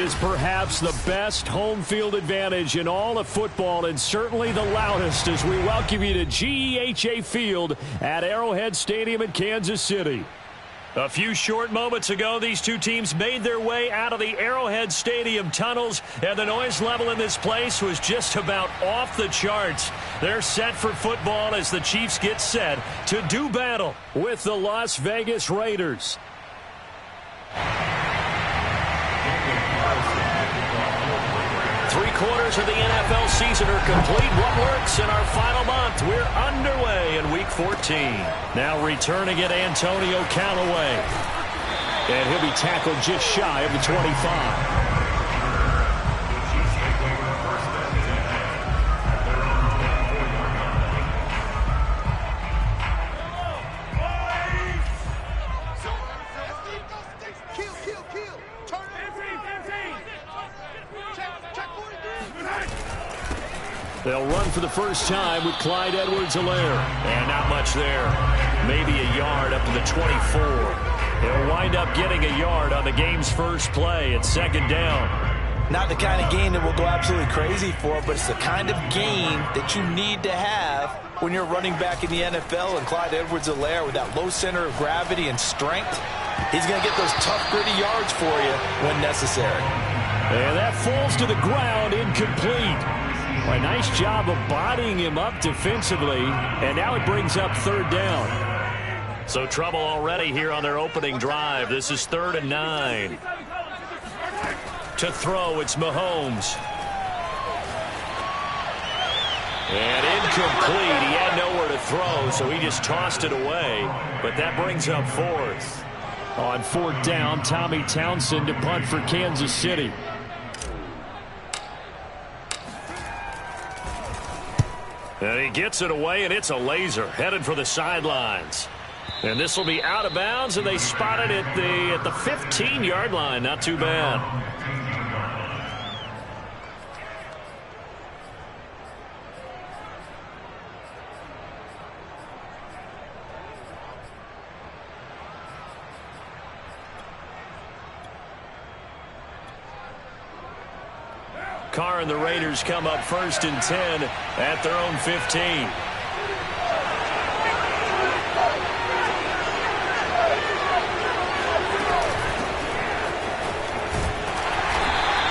is perhaps the best home field advantage in all of football, and certainly the loudest, as we welcome you to GEHA Field at Arrowhead Stadium in Kansas City. A few short moments ago, these two teams made their way out of the Arrowhead Stadium tunnels, and the noise level in this place was just about off the charts. They're set for football as the Chiefs get set to do battle with the Las Vegas Raiders. Three-quarters of the NFL season are complete. What works in our final month? We're underway in Week 14. Now returning it, Antonio Callaway. And he'll be tackled just shy of the 25. They'll run for the first time with Clyde Edwards-Helaire. And not much there. Maybe a yard up to the 24. He'll wind up getting a yard on the game's first play at second down. Not the kind of game that we'll go absolutely crazy for, but it's the kind of game that you need to have when you're running back in the NFL. And Clyde Edwards-Helaire, with that low center of gravity and strength, he's going to get those tough, gritty yards for you when necessary. And that falls to the ground, incomplete. A nice job of bodying him up defensively, and now it brings up third down. So trouble already here on their opening drive. This is 3rd and 9. To throw, it's Mahomes. And incomplete. He had nowhere to throw, so he just tossed it away. But that brings up 4th. On 4th down, Tommy Townsend to punt for Kansas City. And he gets it away, and it's a laser headed for the sidelines. And this will be out of bounds, and they spot it at the 15-yard line. Not too bad. Carr and the Raiders come up 1st and 10 at their own 15.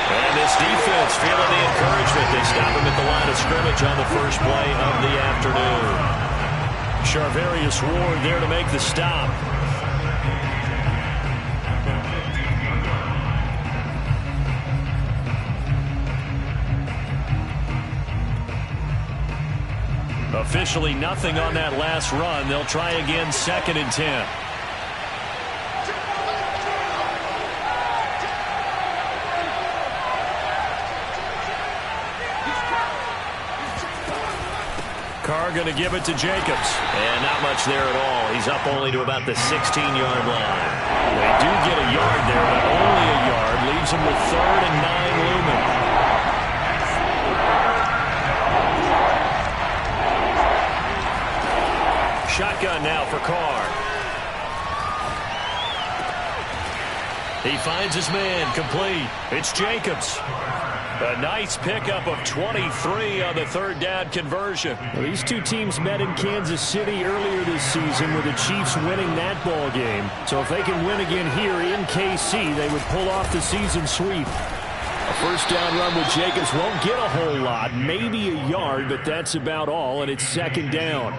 And this defense feeling the encouragement. They stop him at the line of scrimmage on the first play of the afternoon. Charvarius Ward there to make the stop. Officially nothing on that last run. They'll try again, 2nd and 10. Carr going to give it to Jacobs. And not much there at all. He's up only to about the 16-yard line. They do get a yard there, but only a yard. Leaves them with 3rd and 9 looming. Shotgun now for Carr. He finds his man, complete. It's Jacobs. A nice pickup of 23 on the 3rd down conversion. Well, these two teams met in Kansas City earlier this season with the Chiefs winning that ball game. So if they can win again here in KC, they would pull off the season sweep. A first down run with Jacobs won't get a whole lot, maybe a yard, but that's about all, and it's 2nd down.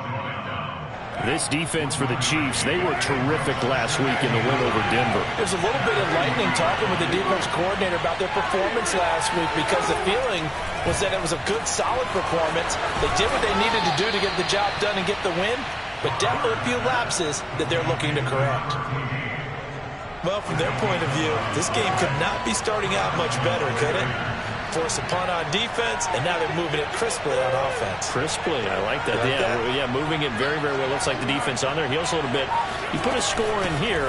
This defense for the Chiefs, they were terrific last week in the win over Denver. There's a little bit of lightning talking with the defense coordinator about their performance last week, because the feeling was that it was a good, solid performance. They did what they needed to do to get the job done and get the win, but definitely a few lapses that they're looking to correct. Well, from their point of view, this game could not be starting out much better, could it? Force a punt on defense, and now they're moving it crisply on offense. Crisply, I like that. Yeah, moving it very, very well. Looks like the defense on there heals a little bit. You put a score in here,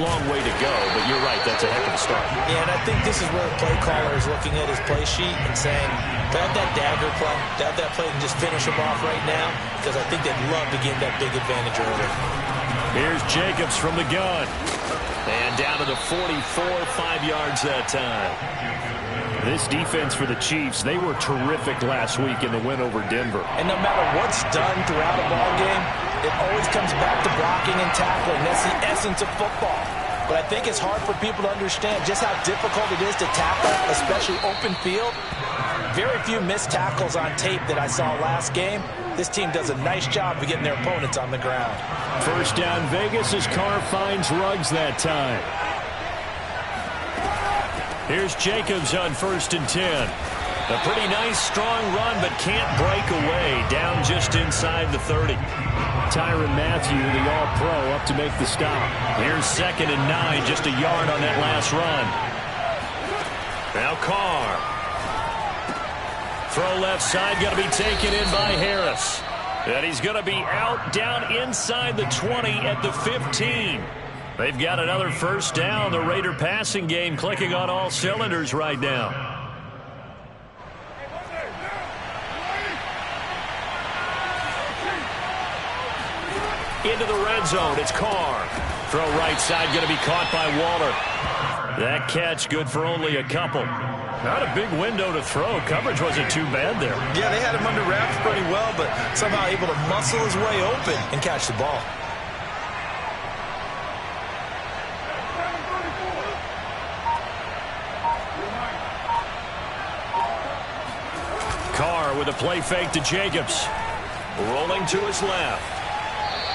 long way to go, but you're right, that's a heck of a start. Yeah, and I think this is where the play caller is looking at his play sheet and saying, grab that dagger play, grab that play and just finish them off right now, because I think they'd love to get that big advantage early. Here's Jacobs from the gun. And down to the 44, 5 yards that time. This defense for the Chiefs, they were terrific last week in the win over Denver. And no matter what's done throughout a ball game, it always comes back to blocking and tackling. That's the essence of football. But I think it's hard for people to understand just how difficult it is to tackle, especially open field. Very few missed tackles on tape that I saw last game. This team does a nice job of getting their opponents on the ground. First down Vegas as Carr finds Ruggs that time. Here's Jacobs on 1st and 10. A pretty nice, strong run, but can't break away. Down just inside the 30. Tyrann Mathieu, the All-Pro, up to make the stop. Here's 2nd and 9, just a yard on that last run. Now Carr. Throw left side, going to be taken in by Harris. And he's going to be out down inside the 20 at the 15. They've got another first down. The Raider passing game clicking on all cylinders right now. Into the red zone. It's Carr. Throw right side, going to be caught by Waller. That catch good for only a couple. Not a big window to throw. Coverage wasn't too bad there. Yeah, they had him under wraps pretty well, but somehow able to muscle his way open and catch the ball. Carr with a play fake to Jacobs. Rolling to his left.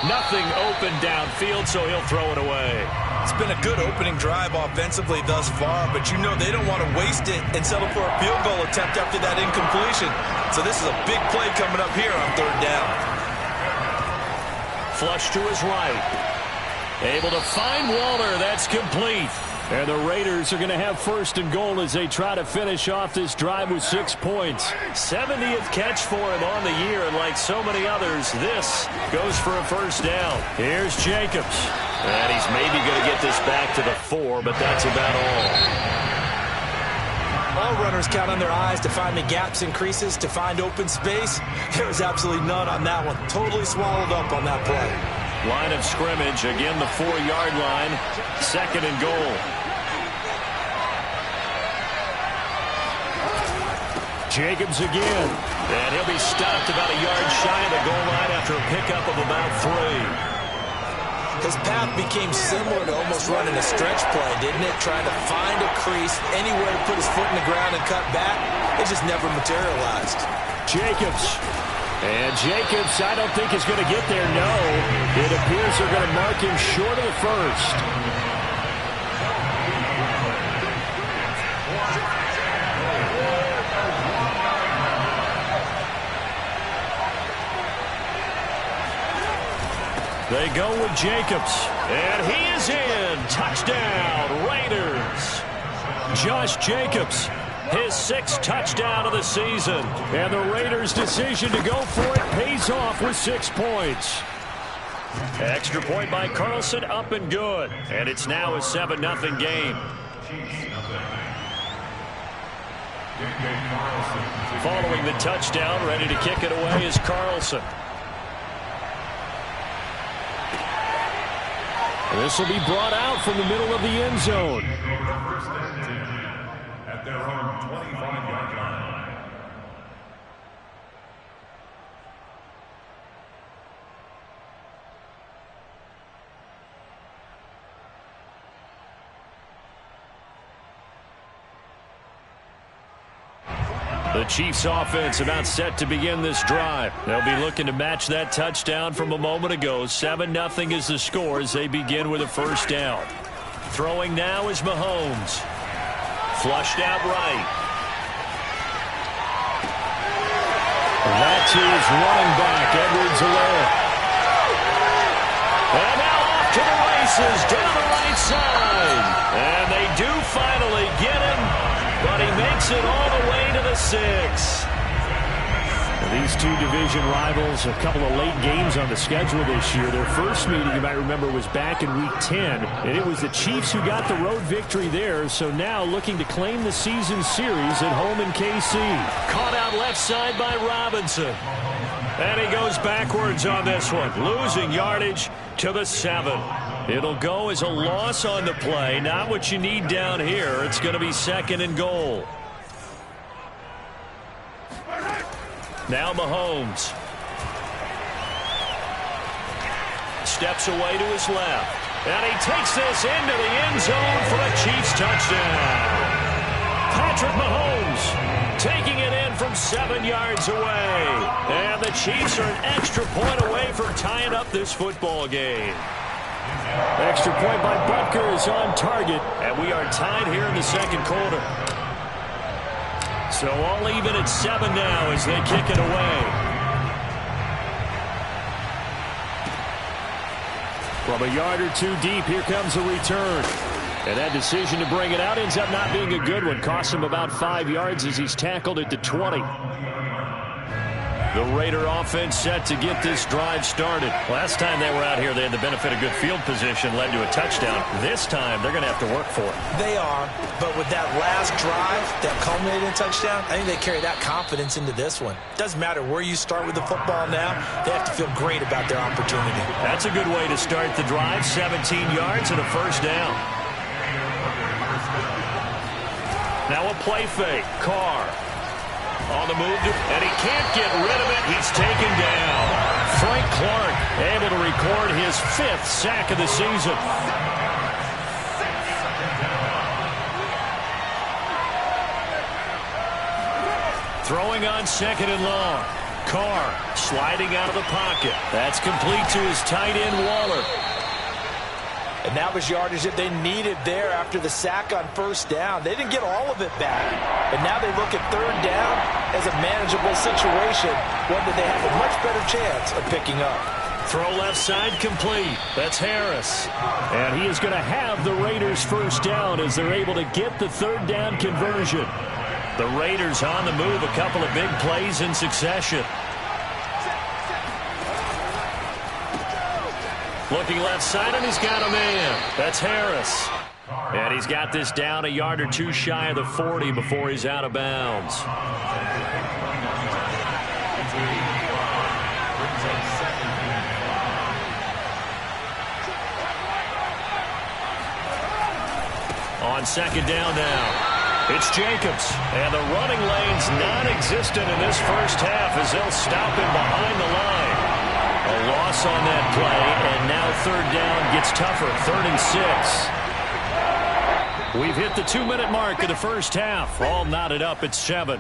Nothing open downfield, so he'll throw it away. It's been a good opening drive offensively thus far, but you know they don't want to waste it and settle for a field goal attempt after that incompletion. So this is a big play coming up here on 3rd down. Flush to his right. Able to find Waller. That's complete. And the Raiders are going to have 1st and goal as they try to finish off this drive with 6 points. 70th catch for him on the year, and like so many others, this goes for a first down. Here's Jacobs. And he's maybe going to get this back to the 4, but that's about all. All runners count on their eyes to find the gaps and creases, to find open space. There was absolutely none on that one. Totally swallowed up on that play. Line of scrimmage, again the 4-yard line. 2nd and goal. Jacobs again. And he'll be stopped about a yard shy of the goal line after a pickup of about 3. His path became similar to almost running a stretch play, didn't it? Trying to find a crease, anywhere to put his foot in the ground and cut back. It just never materialized. Jacobs. And Jacobs, I don't think is going to get there. No. It appears they're going to mark him short of the 1st. They go with Jacobs. And he is in. Touchdown, Raiders. Josh Jacobs, his 6th touchdown of the season. And the Raiders' decision to go for it pays off with 6 points. Extra point by Carlson, up and good. And it's now a 7-0 game. Following the touchdown, ready to kick it away is Carlson. This will be brought out from the middle of the end zone. At their own 25-yard line. The Chiefs offense about set to begin this drive. They'll be looking to match that touchdown from a moment ago. 7-0 is the score as they begin with a first down. Throwing now is Mahomes. Flushed out right. That too is running back, Edwards-Helaire. And now off to the races down the right side. And they do finally get him, but he makes it all the way to the 6. These two division rivals, a couple of late games on the schedule this year. Their first meeting, you might remember, was back in Week 10, and it was the Chiefs who got the road victory there, so now looking to claim the season series at home in KC. Caught out left side by Robinson. And he goes backwards on this one, losing yardage to the 7. It'll go as a loss on the play. Not what you need down here. It's going to be 2nd and goal. Now Mahomes. Steps away to his left. And he takes this into the end zone for a Chiefs touchdown. Patrick Mahomes taking it in from 7 yards away. And the Chiefs are an extra point away from tying up this football game. Extra point by Butker is on target. And we are tied here in the 2nd quarter. So all even at 7 now as they kick it away. From a yard or 2 deep, here comes a return. And that decision to bring it out ends up not being a good one. Costs him about 5 yards as he's tackled at the 20. The Raider offense set to get this drive started. Last time they were out here, they had the benefit of good field position, led to a touchdown. This time, they're going to have to work for it. They are, but with that last drive that culminated in a touchdown, I think they carry that confidence into this one. Doesn't matter where you start with the football now, they have to feel great about their opportunity. That's a good way to start the drive. 17 yards and a 1st down. Now a play fake. Carr. On the move, and he can't get rid of it. He's taken down. Frank Clark able to record his 5th sack of the season. Throwing on 2nd and long. Carr sliding out of the pocket. That's complete to his tight end, Waller. And that was yardage that they needed there after the sack on 1st down. They didn't get all of it back, but now they look at 3rd down as a manageable situation, one that they have a much better chance of picking up. Throw left side complete. That's Harris. And he is going to have the Raiders' 1st down as they're able to get the 3rd down conversion. The Raiders on the move, a couple of big plays in succession. Looking left side, and he's got a man. That's Harris. And he's got this down a yard or 2 shy of the 40 before he's out of bounds. On 2nd down now, it's Jacobs. And the running lane's non-existent in this 1st half as they'll stop him behind the line. A loss on that play, and now 3rd down gets tougher. 3rd and 6. We've hit the 2-minute mark of the 1st half. All knotted up at 7.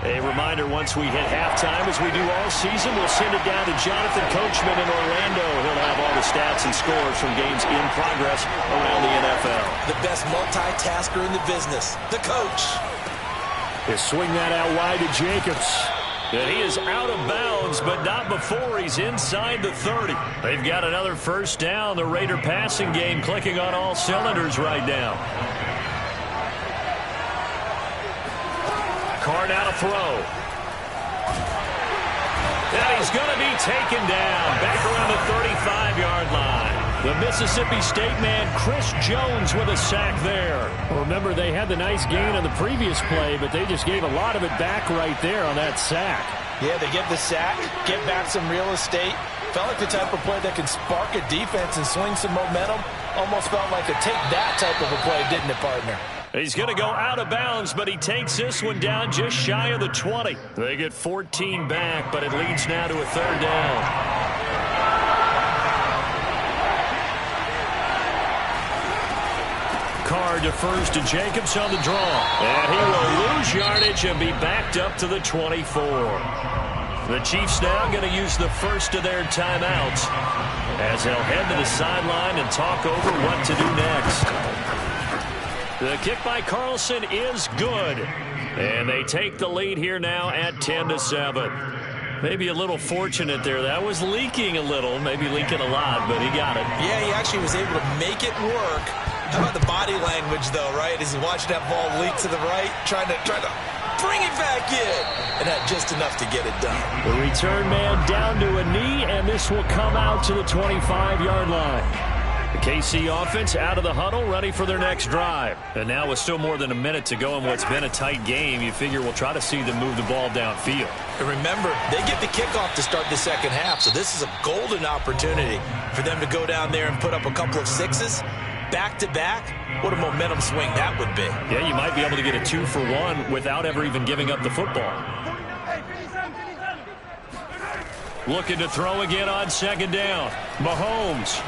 A reminder, once we hit halftime, as we do all season, we'll send it down to Jonathan Coachman in Orlando. He'll have all the stats and scores from games in progress around the NFL. The best multitasker in the business, the coach. They swing that out wide to Jacobs. And he is out of bounds, but not before he's inside the 30. They've got another 1st down. The Raider passing game clicking on all cylinders right now. Carr now to throw. And he's going to be taken down back around the 35-yard line. The Mississippi State man, Chris Jones, with a sack there. Well, remember, they had the nice gain on the previous play, but they just gave a lot of it back right there on that sack. Yeah, they get the sack, get back some real estate. Felt like the type of play that can spark a defense and swing some momentum. Almost felt like a take that type of a play, didn't it, partner? He's going to go out of bounds, but he takes this one down just shy of the 20. They get 14 back, but it leads now to a 3rd down. Carr defers to Jacobs on the draw. And he will lose yardage and be backed up to the 24. The Chiefs now going to use the first of their timeouts as they'll head to the sideline and talk over what to do next. The kick by Carlson is good. And they take the lead here now at 10-7. Maybe a little fortunate there. That was leaking a little, maybe leaking a lot, but he got it. Yeah, he actually was able to make it work. How about the body language, though, right? As he watched that ball leak to the right, trying to bring it back in. And had just enough to get it done. The return man down to a knee, and this will come out to the 25-yard line. The KC offense out of the huddle, ready for their next drive. And now with still more than a minute to go in what's been a tight game, you figure we'll try to see them move the ball downfield. And remember, they get the kickoff to start the second half, so this is a golden opportunity for them to go down there and put up a couple of sixes back-to-back. What a momentum swing that would be. Yeah, you might be able to get a 2-for-1 without ever even giving up the football. Looking to throw again on second down. Mahomes.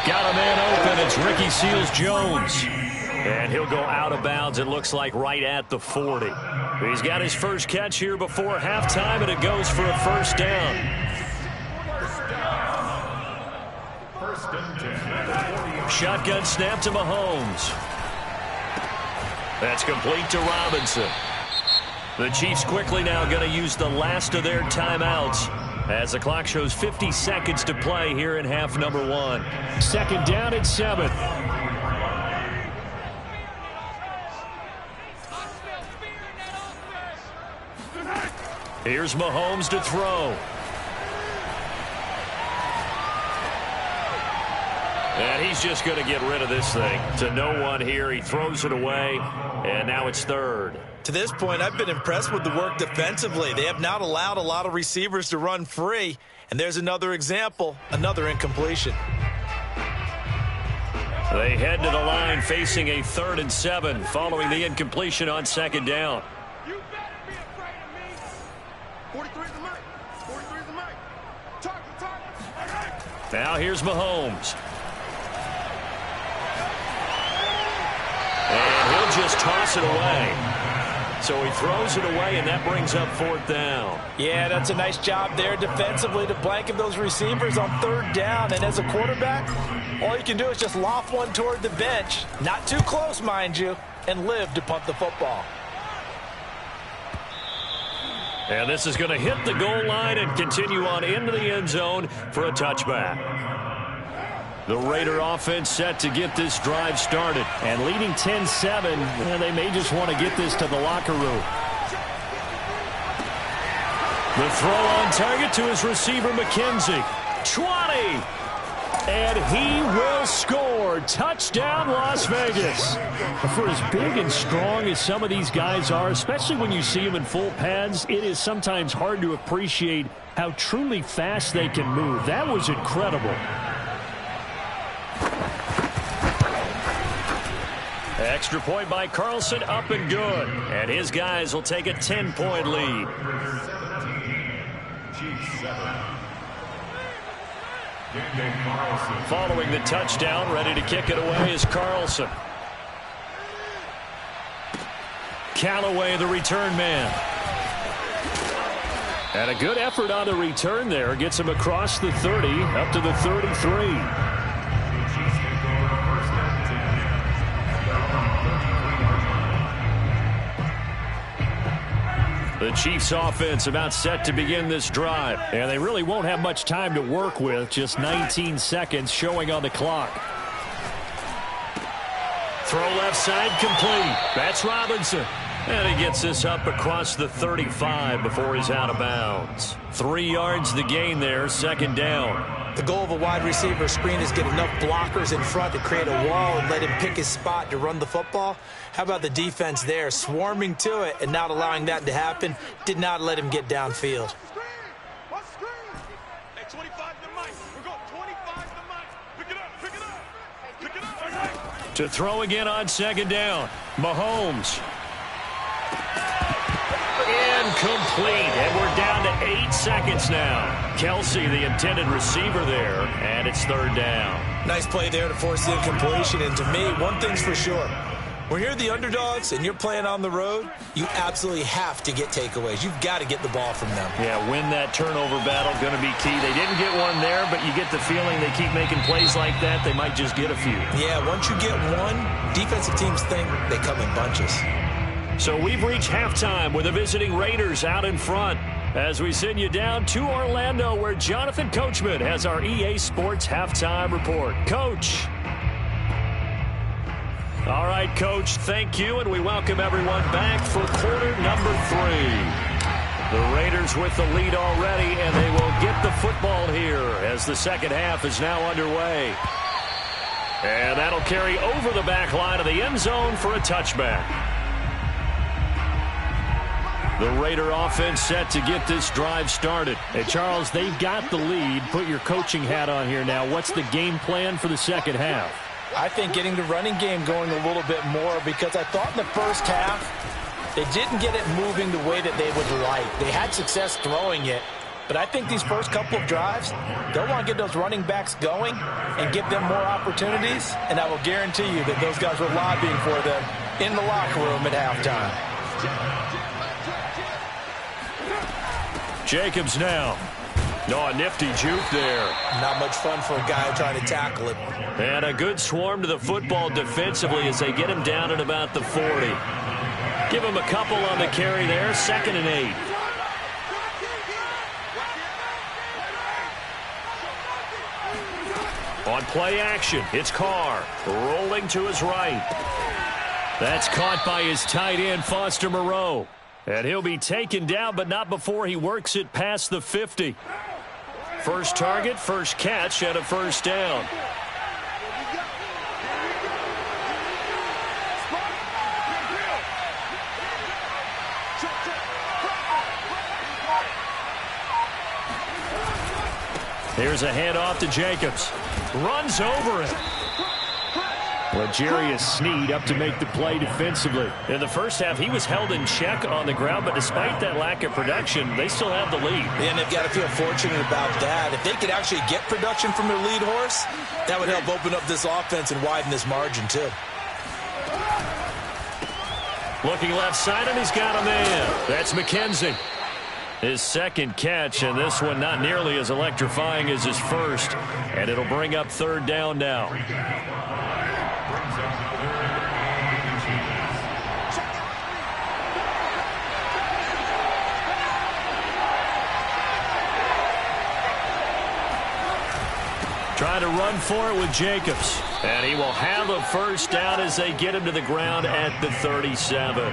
Got a man open. It's Ricky Seals-Jones. And he'll go out of bounds, it looks like, right at the 40. He's got his first catch here before halftime, and it goes for a first down. Shotgun snap to Mahomes. That's complete to Robinson. The Chiefs quickly now going to use the last of their timeouts as the clock shows 50 seconds to play here in half number 1. Second down and 7. Here's Mahomes to throw. And he's just going to get rid of this thing to no one here. He throws it away, and now it's third. To this point, I've been impressed with the work defensively. They have not allowed a lot of receivers to run free. And there's another example, another incompletion. They head to the line facing a 3rd and 7 following the incompletion on second down. You better be afraid of me. 43 is the mic. 43 is the mic. Target. Now here's Mahomes. And he'll just toss it away. So he throws it away, and that brings up 4th down. Yeah, that's a nice job there defensively to blanket those receivers on 3rd down. And as a quarterback, all you can do is just loft one toward the bench, not too close, mind you, and live to punt the football. And this is going to hit the goal line and continue on into the end zone for a touchback. The Raider offense set to get this drive started. And leading 10-7, they may just want to get this to the locker room. The throw on target to his receiver, McKenzie. 20! And he will score. Touchdown, Las Vegas. For as big and strong as some of these guys are, especially when you see them in full pads, it is sometimes hard to appreciate how truly fast they can move. That was incredible. Extra point by Carlson, up and good. And his guys will take a 10-point lead. Following the touchdown, ready to kick it away is Carlson. Callaway, the return man. And a good effort on the return there. Gets him across the 30, up to the 33. The Chiefs offense about set to begin this drive. And they really won't have much time to work with. Just 19 seconds showing on the clock. Throw left side complete. That's Robinson. And he gets this up across the 35 before he's out of bounds. 3 yards the gain there, second down. The goal of a wide receiver screen is get enough blockers in front to create a wall and let him pick his spot to run the football. How about the defense there, swarming to it and not allowing that to happen? Did not let him get downfield. Hey, 25 to the mic. We're going 25 to the mic. Pick it up, pick it up. Pick it up. To throw again on second down. Mahomes. Incomplete, and we're down to 8 seconds now. Kelsey, the intended receiver there, and it's third down. Nice play there to force the incompletion, and to me, one thing's for sure. When you're the underdogs and you're playing on the road, you absolutely have to get takeaways. You've got to get the ball from them. Yeah, win that turnover battle, going to be key. They didn't get one there, but you get the feeling they keep making plays like that, they might just get a few. Yeah, once you get one, defensive teams think they come in bunches. So we've reached halftime with the visiting Raiders out in front as we send you down to Orlando where Jonathan Coachman has our EA Sports halftime report. Coach. All right, Coach, thank you, and we welcome everyone back for quarter number 3. The Raiders with the lead already, and they will get the football here as the second half is now underway. And that'll carry over the back line of the end zone for a touchback. The Raider offense set to get this drive started. Hey, Charles, they've got the lead. Put your coaching hat on here now. What's the game plan for the second half? I think getting the running game going a little bit more, because I thought in the first half they didn't get it moving the way that they would like. They had success throwing it, but I think these first couple of drives, they'll want to get those running backs going and give them more opportunities, and I will guarantee you that those guys were lobbying for them in the locker room at halftime. Jacobs now. Oh, a nifty juke there. Not much fun for a guy trying to tackle it. And a good swarm to the football defensively as they get him down at about the 40. Give him a couple on the carry there. 2nd and 8. On play action, it's Carr rolling to his right. That's caught by his tight end, Foster Moreau. And he'll be taken down, but not before he works it past the 50. First target, first catch, and a first down. Here's a handoff to Jacobs. Runs over him. L'Jarius Sneed up to make the play defensively. In the first half, he was held in check on the ground, but despite that lack of production, they still have the lead. And they've got to feel fortunate about that. If they could actually get production from their lead horse, that would help open up this offense and widen this margin, too. Looking left side, and he's got a man. That's McKenzie. His second catch, and this one not nearly as electrifying as his first. And it'll bring up 3rd down now. Trying to run for it with Jacobs. And he will have a first down as they get him to the ground at the 37.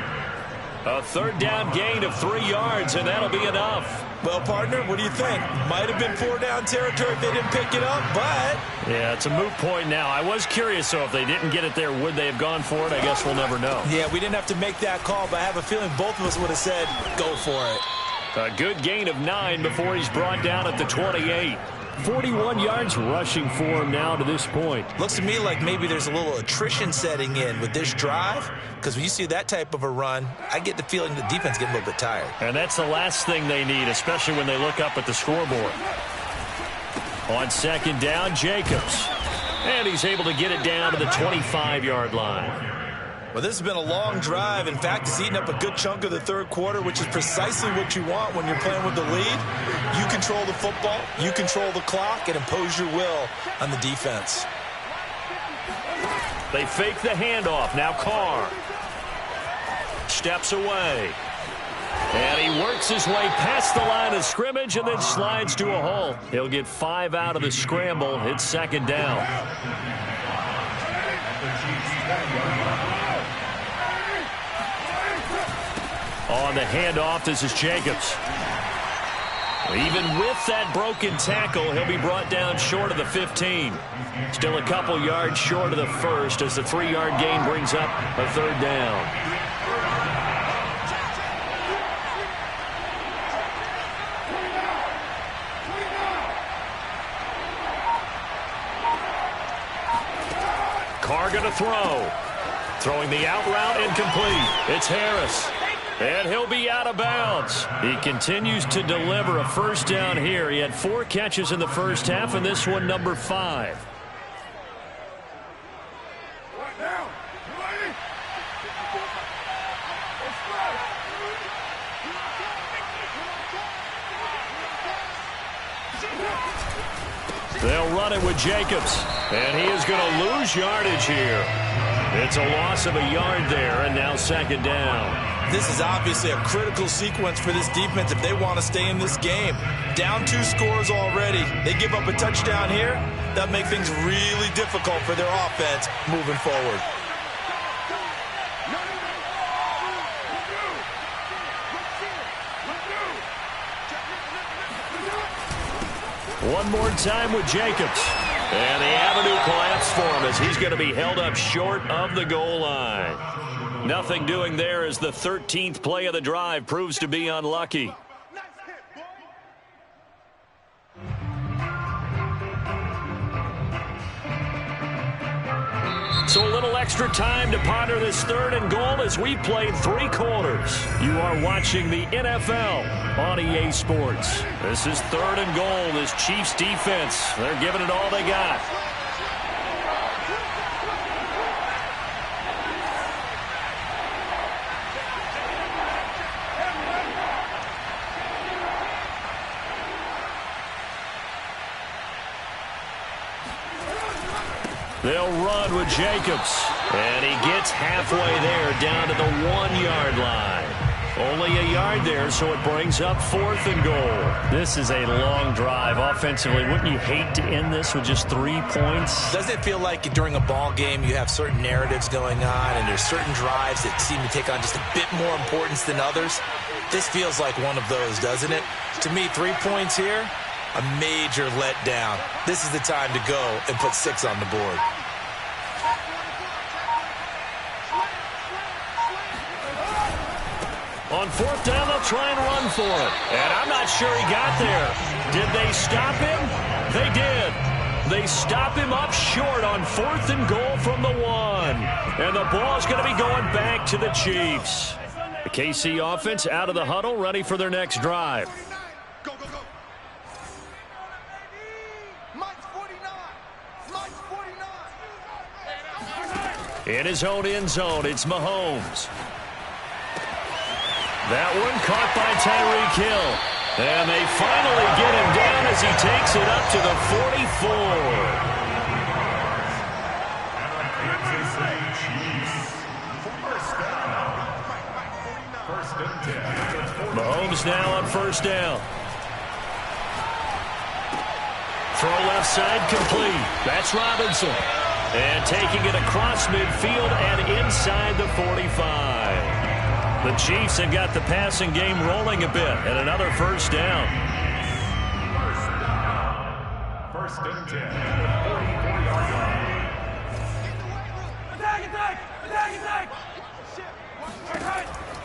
A 3rd down gain of 3 yards, and that'll be enough. Well, partner, what do you think? Might have been 4 down territory if they didn't pick it up, but... Yeah, it's a moot point now. I was curious, so if they didn't get it there, would they have gone for it? I guess we'll never know. Yeah, we didn't have to make that call, but I have a feeling both of us would have said, go for it. A good gain of 9 before he's brought down at the 28. 41 yards rushing for him now to this point. Looks to me like maybe there's a little attrition setting in with this drive, because when you see that type of a run, I get the feeling the defense getting a little bit tired. And that's the last thing they need, especially when they look up at the scoreboard. On 2nd down, Jacobs. And he's able to get it down to the 25-yard line. Well, this has been a long drive. In fact, it's eaten up a good chunk of the 3rd quarter, which is precisely what you want when you're playing with the lead. You control the football, you control the clock, and impose your will on the defense. They fake the handoff. Now Carr steps away. And he works his way past the line of scrimmage and then slides to a hole. He'll get 5 out of the scramble. It's 2nd down. On the handoff, this is Jacobs. Even with that broken tackle, he'll be brought down short of the 15. Still a couple yards short of the first as the 3-yard gain brings up a 3rd down. Carr going to throw. Throwing the out route incomplete. It's Harris. And he'll be out of bounds. He continues to deliver a first down here. He had 4 catches in the first half, and this one number 5. They'll run it with Jacobs. And he is going to lose yardage here. It's a loss of a yard there, and now 2nd down. This is obviously a critical sequence for this defense if they want to stay in this game. Down 2 scores already. They give up a touchdown here. That'll make things really difficult for their offense moving forward. One more time with Jacobs. And the avenue collapsed for him as he's going to be held up short of the goal line. Nothing doing there as the 13th play of the drive proves to be unlucky. So a little extra time to ponder this 3rd and goal as we played 3 quarters. You are watching the NFL on EA Sports. This is 3rd and goal. This Chiefs defense, they're giving it all they got. They'll run with Jacobs. And he gets halfway there down to the 1-yard line. Only a yard there, so it brings up 4th and goal. This is a long drive offensively. Wouldn't you hate to end this with just 3 points? Doesn't it feel like during a ball game you have certain narratives going on and there's certain drives that seem to take on just a bit more importance than others? This feels like one of those, doesn't it? To me, 3 points here, a major letdown. This is the time to go and put 6 on the board. On 4th down, they'll try and run for it. And I'm not sure he got there. Did they stop him? They did. They stop him up short on 4th and goal from the 1. And the ball's going to be going back to the Chiefs. The KC offense out of the huddle, ready for their next drive. Go, go, go. Mike's 49. Mike's 49. In his own end zone, it's Mahomes. That one caught by Tyreek Hill. And they finally get him down as he takes it up to the 44. Mahomes now on 1st down. Throw left side complete. That's Robinson. And taking it across midfield and inside the 45. The Chiefs have got the passing game rolling a bit, and another 1st down. 1st and 10. 44-yard line.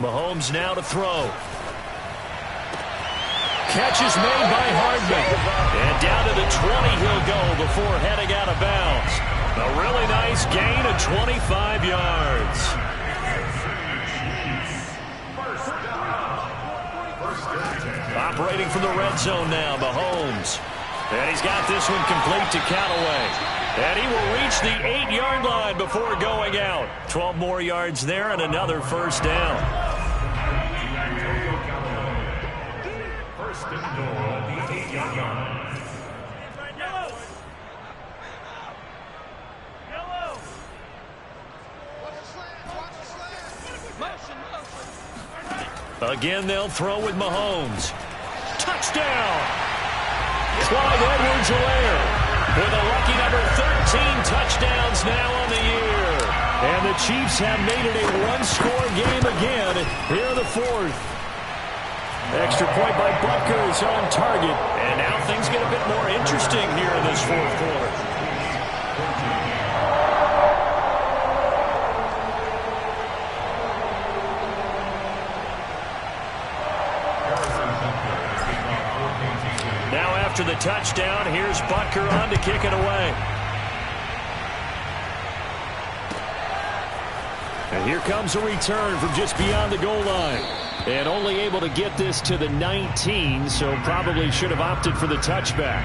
Mahomes now to throw. Catch is made by Hardman. And down to the 20 he'll go before heading out of bounds. A really nice gain of 25 yards. Operating from the red zone now, Mahomes. And he's got this one complete to Callaway. And he will reach the 8-yard line before going out. 12 more yards there and another 1st down. 1st and goal at the 8-yard line. Again, they'll throw with Mahomes. Touchdown! Clyde Edwards-Helaire with a lucky number 13 touchdowns now on the year. And the Chiefs have made it a 1-score game again here in the 4th. Extra point by Butker is on target. And now things get a bit more interesting here in this 4th quarter. After the touchdown, here's Butker on to kick it away. And here comes a return from just beyond the goal line. And only able to get this to the 19, so probably should have opted for the touchback.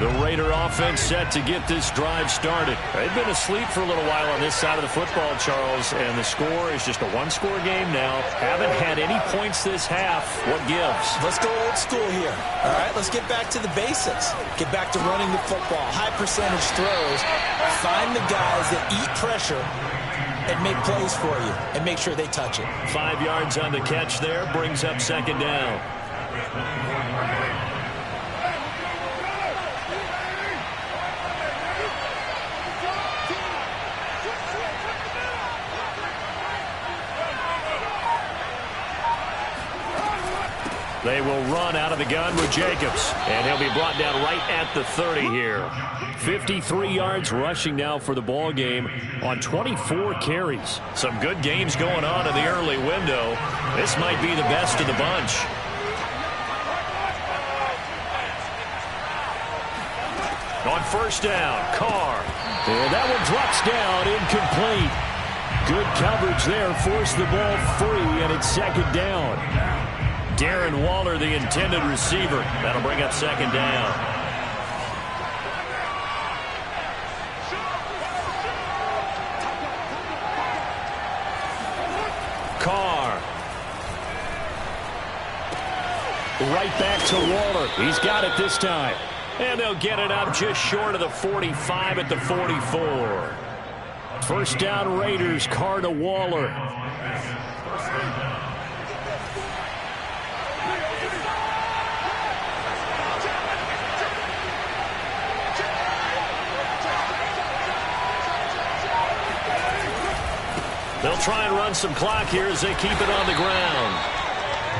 The Raider offense set to get this drive started. They've been asleep for a little while on this side of the football, Charles, and the score is just a 1-score game now. Haven't had any points this half. What gives? Let's go old school here. All right, let's get back to the basics. Get back to running the football, high percentage throws. Find the guys that eat pressure and make plays for you and make sure they touch it. 5 yards on the catch there, brings up 2nd down. They will run out of the gun with Jacobs, and he'll be brought down right at the 30 here. 53 yards rushing now for the ball game on 24 carries. Some good games going on in the early window. This might be the best of the bunch. On first down, Carr. And that one drops down, incomplete. Good coverage there, forced the ball free, and it's second down. Darren Waller, the intended receiver. That'll bring up second down. Carr. Right back to Waller. He's got it this time. And they'll get it up just short of the 45 at the 44. First down Raiders, Carr to Waller. They'll try and run some clock here as they keep it on the ground.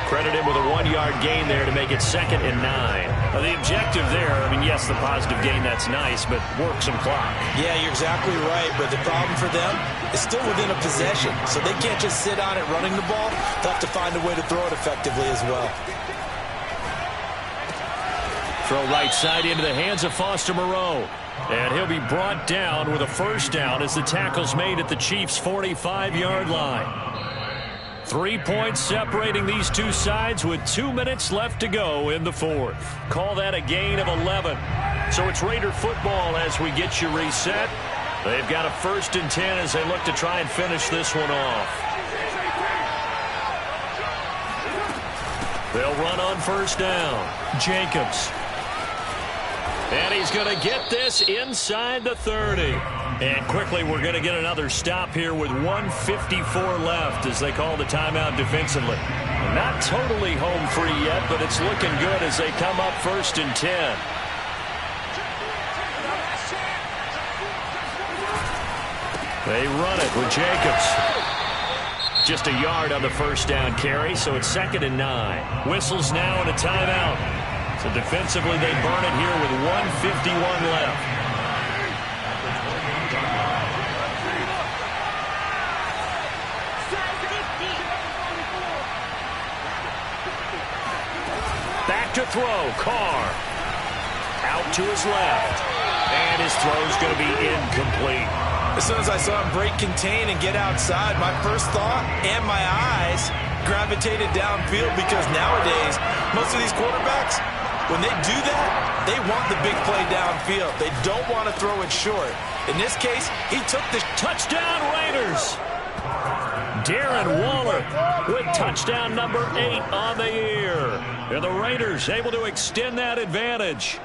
Credit him with a 1-yard gain there to make it 2nd and 9. The objective there, I mean, yes, the positive gain, that's nice, but work some clock. Yeah, you're exactly right, but the problem for them is still within a possession, so they can't just sit on it running the ball. They'll have to find a way to throw it effectively as well. Throw right side into the hands of Foster Moreau. And he'll be brought down with a first down as the tackle's made at the Chiefs' 45-yard line. 3 points separating these two sides with 2 minutes left to go in the fourth. Call that a gain of 11. So it's Raider football as we get you reset. They've got a 1st and 10 as they look to try and finish this one off. They'll run on first down. Jacobs. And he's going to get this inside the 30. And quickly, we're going to get another stop here with 1:54 left as they call the timeout defensively. Not totally home free yet, but it's looking good as they come up 1st and 10. They run it with Jacobs. Just a yard on the first down carry, so it's 2nd and 9. Whistles now and a timeout. So defensively, they burn it here with 1:51 left. Back to throw, Carr. Out to his left. And his throw's going to be incomplete. As soon as I saw him break contain and get outside, my first thought and my eyes gravitated downfield because nowadays, most of these quarterbacks, when they do that, they want the big play downfield. They don't want to throw it short. In this case, he took the touchdown Raiders. Darren Waller with touchdown number 8 on the year. And the Raiders able to extend that advantage.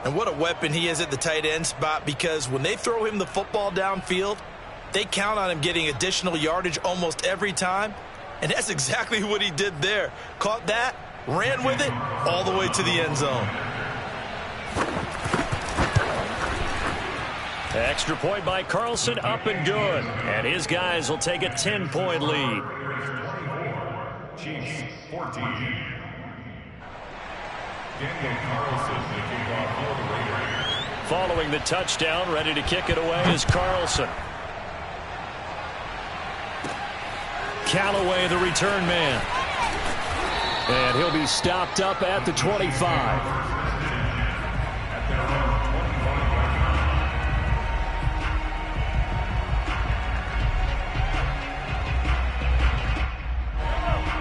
And what a weapon he is at the tight end spot, because when they throw him the football downfield, they count on him getting additional yardage almost every time. And that's exactly what he did there. Caught that, ran with it all the way to the end zone. Extra point by Carlson, up and good. And his guys will take a 10-point lead. Chiefs 14. Daniel Carlson, the kickoff for the Raiders. Following the touchdown, ready to kick it away is Carlson. Callaway, the return man. And he'll be stopped up at the 25.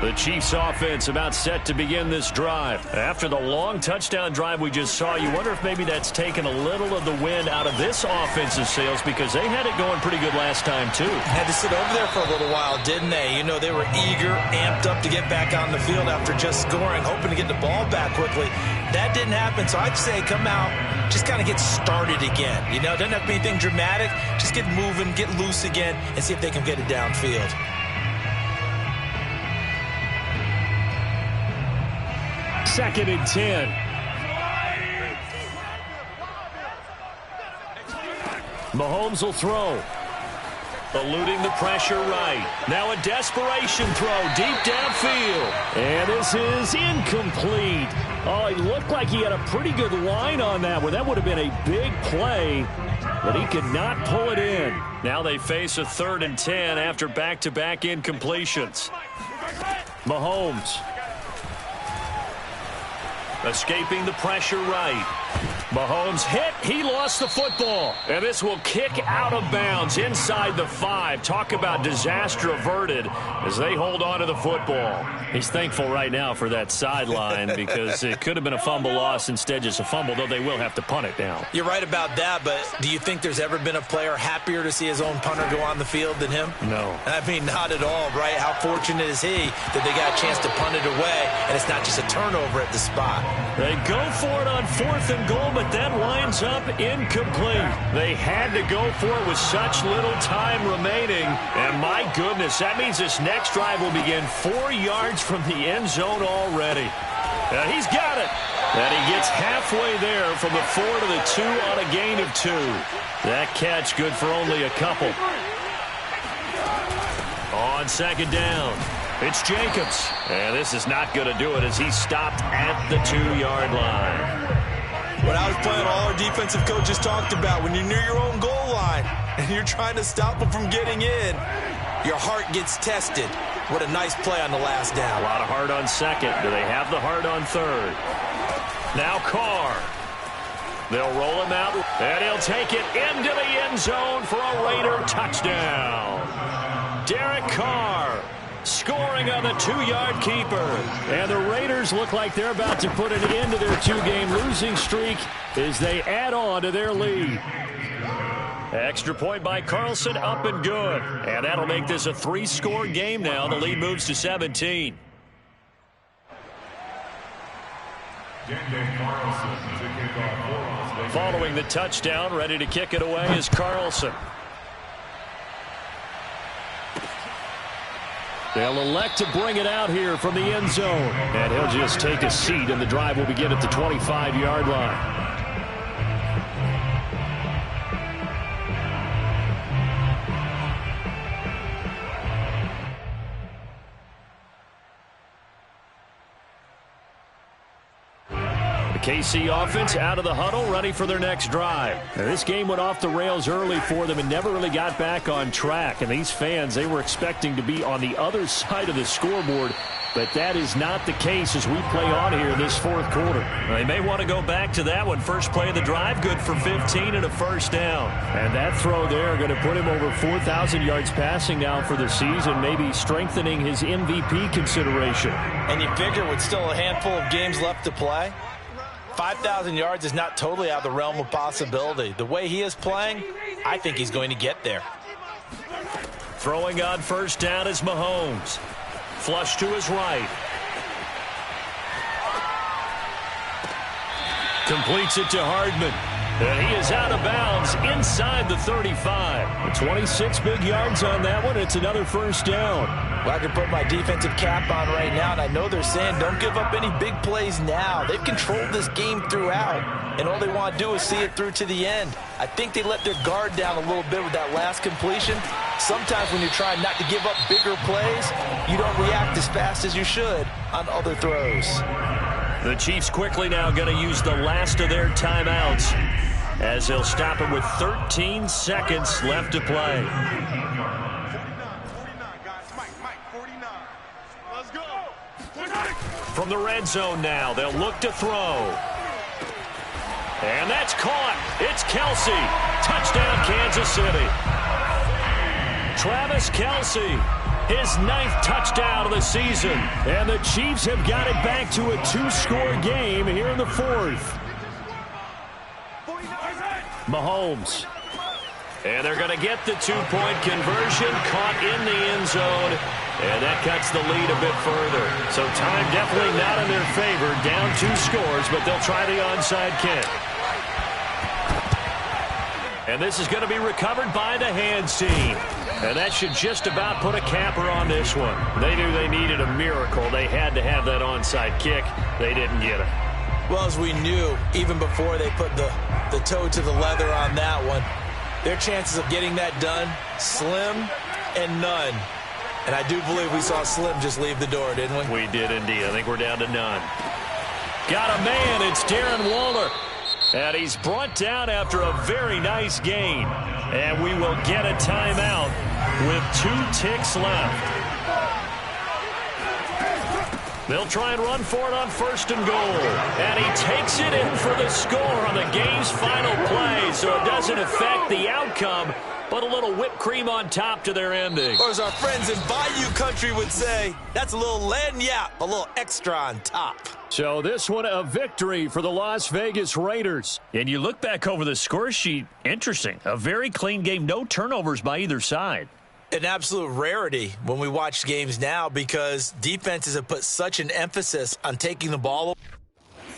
The Chiefs offense about set to begin this drive. After the long touchdown drive we just saw, you wonder if maybe that's taken a little of the wind out of this offensive sails, because they had it going pretty good last time too. Had to sit over there for a little while, didn't they? You know, they were eager, amped up to get back on the field after just scoring, hoping to get the ball back quickly. That didn't happen, so I'd say come out, just kind of get started again. You know, doesn't have to be anything dramatic. Just get moving, get loose again, and see if they can get it downfield. Second and 10. Mahomes will throw. Eluding the pressure right. Now a desperation throw deep downfield. And this is incomplete. Oh, it looked like he had a pretty good line on that one. That would have been a big play, but he could not pull it in. Now they face a 3rd and 10 after back-to-back incompletions. Mahomes. Escaping the pressure right. Mahomes hit. He lost the football. And this will kick out of bounds inside the 5. Talk about disaster averted as they hold on to the football. He's thankful right now for that sideline because it could have been a fumble loss, instead just a fumble, though they will have to punt it now. You're right about that, but do you think there's ever been a player happier to see his own punter go on the field than him? No. I mean, not at all, right? How fortunate is he that they got a chance to punt it away, and it's not just a turnover at the spot. They go for it on 4th and goal, but that winds up incomplete. They had to go for it with such little time remaining. And my goodness, that means this next drive will begin 4 yards from the end zone already. He's got it. And he gets halfway there from the 4 to the 2 on a gain of 2. That catch good for only a couple. On 2nd down, it's Jacobs. And this is not going to do it as he's stopped at the 2-yard line. What I was playing, all our defensive coaches talked about, when you're near your own goal line and you're trying to stop them from getting in, your heart gets tested. What a nice play on the last down. A lot of heart on 2nd. Do they have the heart on 3rd? Now Carr. They'll roll him out, and he'll take it into the end zone for a Raider touchdown. Derek Carr scoring on the 2-yard keeper. And the Raiders look like they're about to put an end to their 2-game losing streak as they add on to their lead. Extra point by Carlson, up and good. And that'll make this a 3-score game now. The lead moves to 17. Following the touchdown, ready to kick it away is Carlson. They'll elect to bring it out here from the end zone. And he'll just take a seat, and the drive will begin at the 25-yard line. KC offense out of the huddle, ready for their next drive. Now, this game went off the rails early for them and never really got back on track. And these fans, they were expecting to be on the other side of the scoreboard, but that is not the case as we play on here in this 4th quarter. They may want to go back to that one. First play of the drive, good for 15 and a 1st down. And that throw there going to put him over 4,000 yards passing now for the season, maybe strengthening his MVP consideration. And you figure with still a handful of games left to play, 5,000 yards is not totally out of the realm of possibility. The way he is playing, I think he's going to get there. Throwing on 1st down is Mahomes. Flush to his right. Completes it to Hardman. And he is out of bounds inside the 35. 26 big yards on that one. It's another 1st down. Well, I can put my defensive cap on right now, and I know they're saying don't give up any big plays now. They've controlled this game throughout, and all they want to do is see it through to the end. I think they let their guard down a little bit with that last completion. Sometimes when you're trying not to give up bigger plays, you don't react as fast as you should on other throws. The Chiefs quickly now going to use the last of their timeouts as they'll stop it with 13 seconds left to play. From the red zone now, they'll look to throw. And that's caught. It's Kelce. Touchdown, Kansas City. Travis Kelce, his 9th touchdown of the season. And the Chiefs have got it back to a 2-score game here in the 4th. Mahomes. And they're going to get the 2-point conversion, caught in the end zone. And that cuts the lead a bit further. So time definitely not in their favor. Down 2 scores, but they'll try the onside kick. And this is going to be recovered by the hands team. And that should just about put a capper on this one. They knew they needed a miracle. They had to have that onside kick. They didn't get it. Well, as we knew, even before they put the toe to the leather on that one, Their chances of getting that done, slim and none. And I do believe we saw Slim just leave the door, didn't we? We did indeed. I think we're down to none. Got a man. It's Darren Waller. And he's brought down after a very nice gain. And we will get a timeout with 2 ticks left. They'll try and run for it on 1st and goal. And he takes it in for the score on the game's final play. So it doesn't affect the outcome, but a little whipped cream on top to their ending. Or as our friends in Bayou Country would say, that's a little lagniappe, a little extra on top. So this one a victory for the Las Vegas Raiders. And you look back over the score sheet, interesting. A very clean game, no turnovers by either side. An absolute rarity when we watch games now because defenses have put such an emphasis on taking the ball